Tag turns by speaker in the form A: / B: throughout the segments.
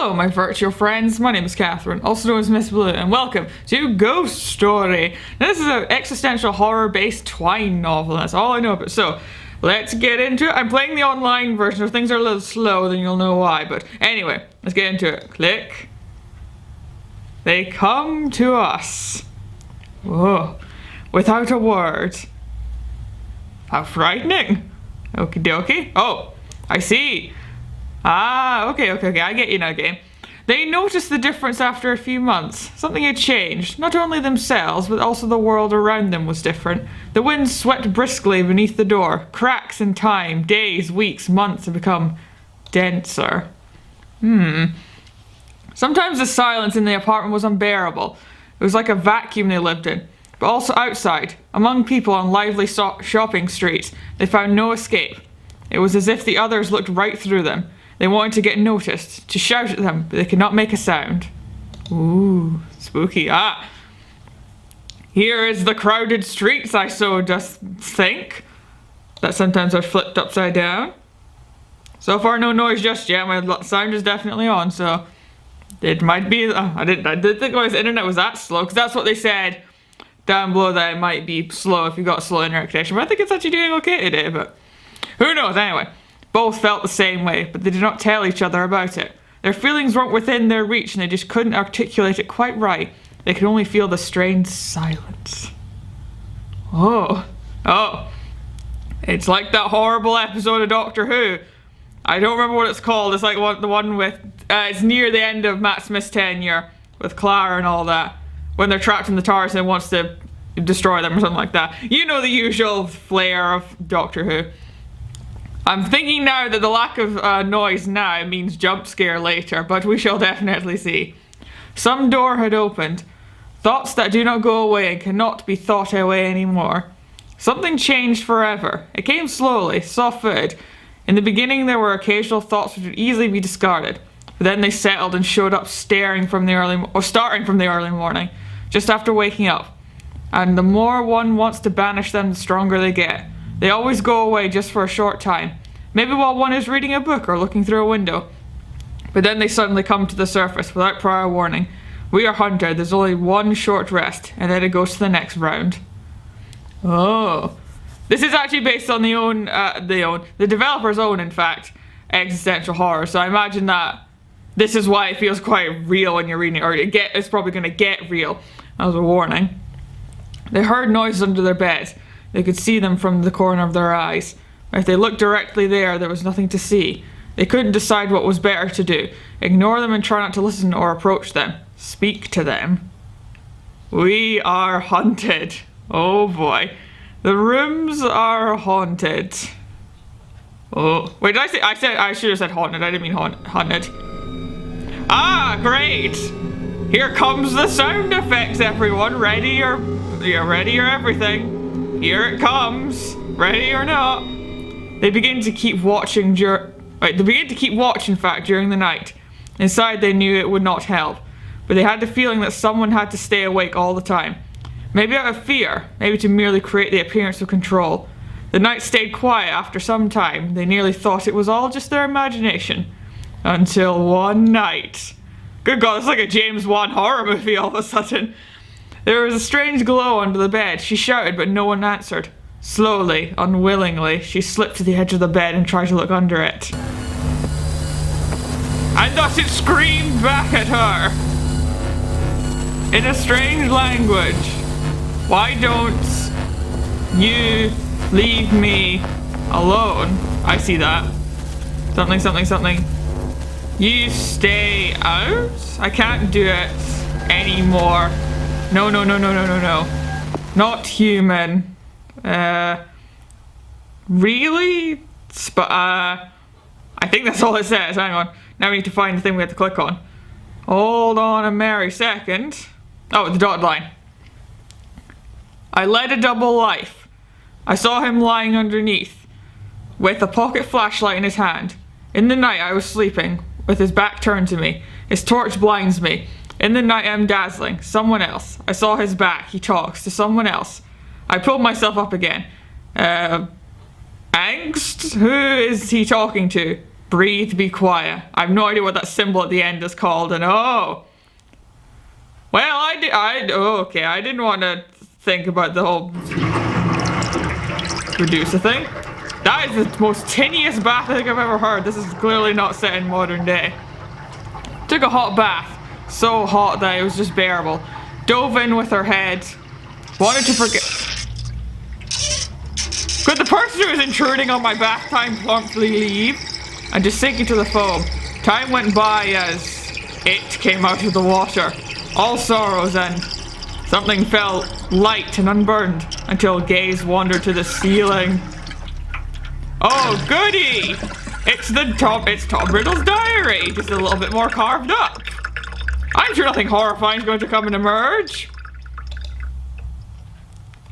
A: Hello, my virtual friends. My name is Catherine, also known as Miss Blue, and welcome to Ghost Story. Now, this is an existential horror-based twine novel. That's all I know about. So, let's get into it. I'm playing the online version, so things are a little slow, then you'll know why. But anyway, let's get into it. Click. They come to us. Whoa. Without a word. How frightening. Okie dokie. Oh, I see. Ah, okay, I get you now, game. They noticed the difference after a few months. Something had changed. Not only themselves, but also the world around them was different. The wind swept briskly beneath the door. Cracks in time, days, weeks, months had become denser. Sometimes the silence in the apartment was unbearable. It was like a vacuum they lived in. But also outside, among people on lively shopping streets, they found no escape. It was as if the others looked right through them. They wanted to get noticed, to shout at them, but they could not make a sound. Ooh, spooky. Ah! Here is the crowded streets, I so just think. That sometimes are flipped upside down. So far, no noise just yet. My sound is definitely on, so it might be. I did think my internet was that slow, because that's what they said down below, that it might be slow if you got slow internet connection. But I think it's actually doing okay today, but who knows? Anyway. Both felt the same way, but they did not tell each other about it. Their feelings weren't within their reach, and they just couldn't articulate it quite right. They could only feel the strained silence. Oh. It's like that horrible episode of Doctor Who. I don't remember what it's called. It's like the one with... it's near the end of Matt Smith's tenure, with Clara and all that. When they're trapped in the TARDIS and it wants to destroy them or something like that. You know the usual flair of Doctor Who. I'm thinking now that the lack of noise now means jump scare later, but we shall definitely see. Some door had opened. Thoughts that do not go away and cannot be thought away anymore. Something changed forever. It came slowly, soft-footed. In the beginning there were occasional thoughts which would easily be discarded, but then they settled and showed up starting from the early morning, just after waking up. And the more one wants to banish them, the stronger they get. They always go away just for a short time, maybe while one is reading a book or looking through a window. But then they suddenly come to the surface without prior warning. We are hunted, there's only one short rest, and then it goes to the next round. Oh. This is actually based on the developer's own, in fact, existential horror, so I imagine that this is why it feels quite real when you're reading it, or it's probably going to get real, as a warning. They heard noises under their bed. They could see them from the corner of their eyes. If they looked directly there was nothing to see. They couldn't decide what was better to do. Ignore them and try not to listen or approach them. Speak to them. We are haunted. Oh boy. The rooms are haunted. Oh, wait, I should have said haunted. I didn't mean haunted. Ah, great. Here comes the sound effects, everyone. Ready or everything. Here it comes, ready or not. They begin to keep watching during the night. Inside they knew it would not help, but they had the feeling that someone had to stay awake all the time. Maybe out of fear, maybe to merely create the appearance of control. The night stayed quiet after some time. They nearly thought it was all just their imagination. Until one night. Good God, it's like a James Wan horror movie all of a sudden. There was a strange glow under the bed. She shouted, but no one answered. Slowly, unwillingly, she slipped to the edge of the bed and tried to look under it. And thus it screamed back at her. In a strange language. Why don't you leave me alone? I see that. Something. You stay out? I can't do it anymore. No. Not human. Really? I think that's all it says. Hang on. Now we need to find the thing we have to click on. Hold on a merry second. Oh, the dotted line. I led a double life. I saw him lying underneath, with a pocket flashlight in his hand. In the night I was sleeping, with his back turned to me. His torch blinds me. In the night I'm dazzling. Someone else. I saw his back. He talks to someone else. I pulled myself up again. Angst? Who is he talking to? Breathe, be quiet. I have no idea what that symbol at the end is called, and oh. Well, I didn't want to think about the whole Medusa thing. That is the most tiniest bath I think I've ever heard. This is clearly not set in modern day. Took a hot bath. So hot that it was just bearable. Dove in with her head. Wanted to forget. Could the person who was intruding on my bath time promptly leave? And just sink into the foam. Time went by as it came out of the water. All sorrows and something felt light and unburned until gaze wandered to the ceiling. Oh goody! It's Tom Riddle's diary, just a little bit more carved up. I'm sure nothing horrifying is going to come and emerge.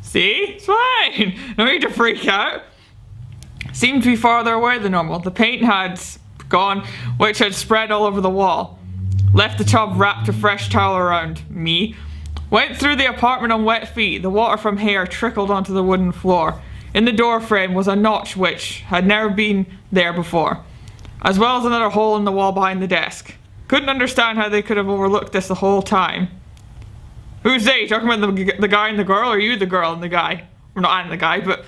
A: See? It's fine. No need to freak out. Seemed to be farther away than normal. The paint had gone, which had spread all over the wall. Left the tub wrapped a fresh towel around me. Went through the apartment on wet feet. The water from hair trickled onto the wooden floor. In the door frame was a notch which had never been there before, as well as another hole in the wall behind the desk. Couldn't understand how they could have overlooked this the whole time. Who's they? You talking about the guy and the girl, or you the girl and the guy? Or not and the guy, but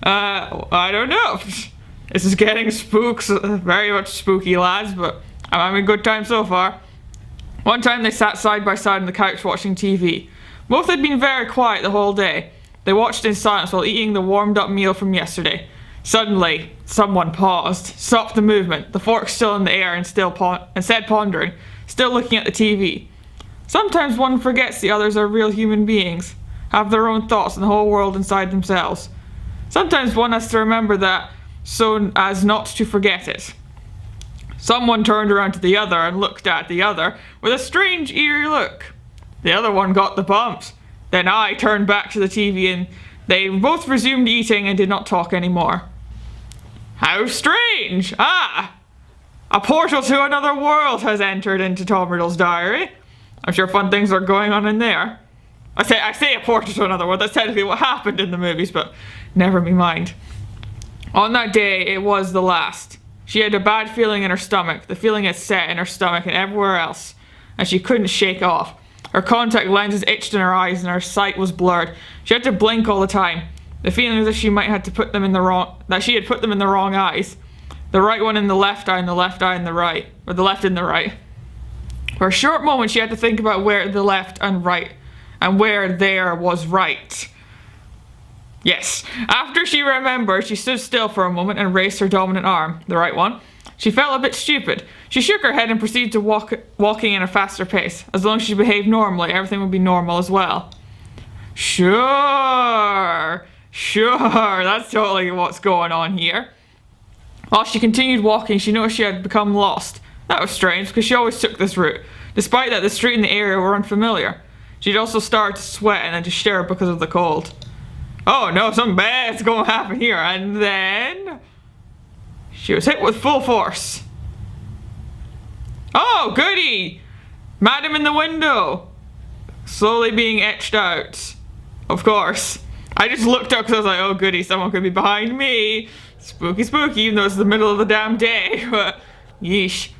A: I don't know. This is getting spooks, very much spooky, lads, but I'm having a good time so far. One time they sat side by side on the couch watching TV. Both had been very quiet the whole day. They watched in silence while eating the warmed up meal from yesterday. Suddenly, someone paused, stopped the movement, the fork still in the air and said pondering, still looking at the TV. Sometimes one forgets the others are real human beings, have their own thoughts and the whole world inside themselves. Sometimes one has to remember that so as not to forget it. Someone turned around to the other and looked at the other with a strange, eerie look. The other one got the bumps. Then I turned back to the TV and they both resumed eating and did not talk anymore. How strange! Ah! A portal to another world has entered into Tom Riddle's diary. I'm sure fun things are going on in there. I say a portal to another world. That's technically what happened in the movies, but never me mind. On that day, it was the last. She had a bad feeling in her stomach. The feeling had set in her stomach and everywhere else, and she couldn't shake off. Her contact lenses itched in her eyes and her sight was blurred. She had to blink all the time. The feeling was that she had put them in the wrong eyes. The right one in the left eye and the left eye in the right. Or the left in the right. For a short moment she had to think about where the left and right, and where there was right. Yes. After she remembered, she stood still for a moment and raised her dominant arm, the right one. She felt a bit stupid. She shook her head and proceeded to walking in a faster pace. As long as she behaved normally, everything would be normal as well. Sure, that's totally what's going on here. While she continued walking, she noticed she had become lost. That was strange, because she always took this route. Despite that, the street and the area were unfamiliar. She'd also started to sweat and then to shiver because of the cold. Oh no, something bad's going to happen here. And then she was hit with full force. Oh, goody! Madam in the window! Slowly being etched out. Of course. I just looked up because I was like, oh goody, someone could be behind me. Spooky, spooky, even though it's the middle of the damn day. But, yeesh.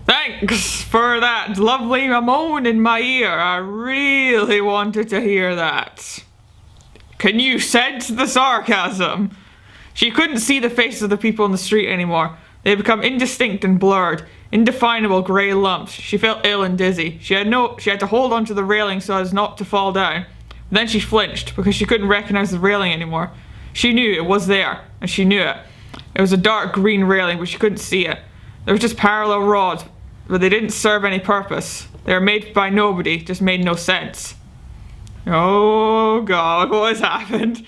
A: Thanks for that lovely moan in my ear. I really wanted to hear that. Can you sense the sarcasm? She couldn't see the faces of the people in the street anymore. They had become indistinct and blurred, indefinable grey lumps. She felt ill and dizzy. She had to hold onto the railing so as not to fall down. Then she flinched because she couldn't recognize the railing anymore. She knew it was there, and she knew it. It was a dark green railing, but she couldn't see it. There was just parallel rods, but they didn't serve any purpose. They were made by nobody, just made no sense. Oh god, what has happened?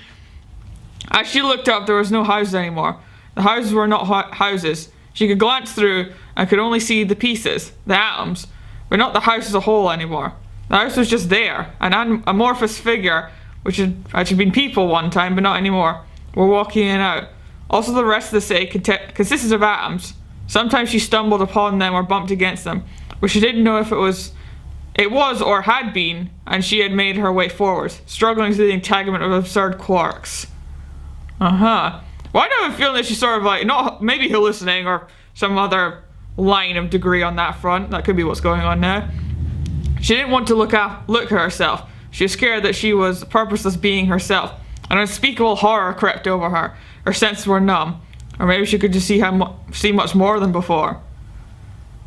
A: As she looked up, there was no houses anymore. The houses were not houses. She could glance through and could only see the pieces, the atoms, but not the house as a whole anymore. The house was just there, an amorphous figure, which had been people one time, but not anymore, were walking in and out. Also, the rest of the city consisted of atoms. Sometimes she stumbled upon them or bumped against them, but she didn't know if it was or had been, and she had made her way forward, struggling through the entanglement of absurd quarks. Well, I do have a feeling that she's sort of like, not maybe hallucinating or some other line of degree on that front. That could be what's going on now. She didn't want to look at herself. She was scared that she was a purposeless being herself. An unspeakable horror crept over her. Her senses were numb. Or maybe she could just see much more than before.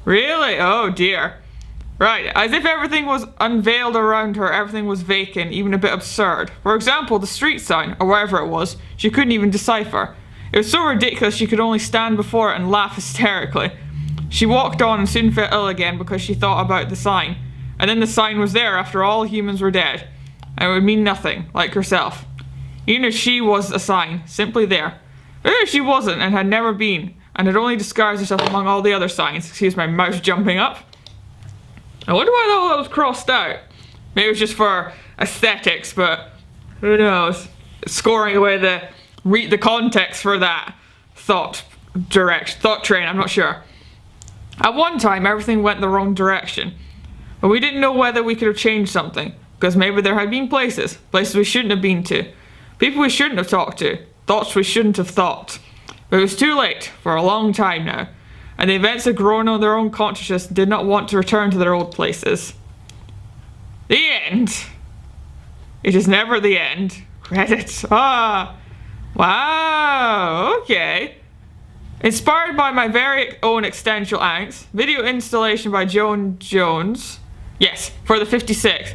A: Really? Oh dear. Right, as if everything was unveiled around her, everything was vacant, even a bit absurd. For example, the street sign, or wherever it was, she couldn't even decipher. It was so ridiculous she could only stand before it and laugh hysterically. She walked on and soon felt ill again because she thought about the sign. And then the sign was there after all humans were dead. And it would mean nothing, like herself. Even if she was a sign, simply there. But if she wasn't and had never been, and had only disguised herself among all the other signs. Excuse my mouse jumping up. I wonder why all that was crossed out. Maybe it was just for aesthetics, but who knows? Scoring away the context for that thought train, I'm not sure. At one time, everything went the wrong direction. But we didn't know whether we could have changed something, because maybe there had been places we shouldn't have been to, people we shouldn't have talked to, thoughts we shouldn't have thought. But it was too late, for a long time now, and the events had grown on their own consciousness and did not want to return to their old places. The end. It is never the end. Credits. Wow, okay. Inspired by my very own existential angst, video installation by Joan Jones. Yes, for the 56th.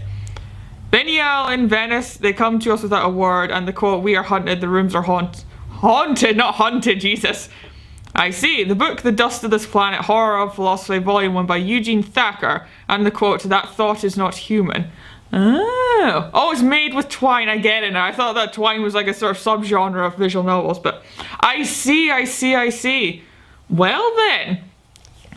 A: Biennial in Venice, they come to us without a word, and the quote, "We are hunted, the rooms are haunted, not hunted, Jesus." I see. The book, The Dust of This Planet, Horror of Philosophy, Volume 1 by Eugene Thacker, and the quote, "That thought is not human." Oh, it's made with twine, I get it now. I thought that twine was like a sort of subgenre of visual novels, but I see. Well then,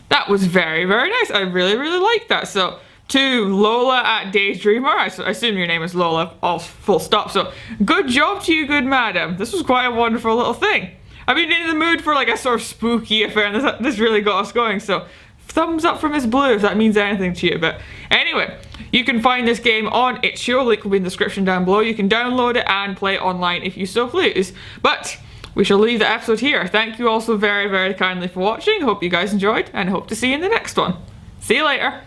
A: that was very, very nice. I really, really liked that. So, to Lola at Daydreamer, I assume your name is Lola, all full stop, so good job to you, good madam. This was quite a wonderful little thing. I've been in the mood for like a sort of spooky affair, and this really got us going, so thumbs up from Miss Blue if that means anything to you. But anyway, you can find this game on itch.io, link will be in the description down below. You can download it and play it online if you so please. But we shall leave the episode here. Thank you all so very, very kindly for watching. Hope you guys enjoyed, and hope to see you in the next one. See you later.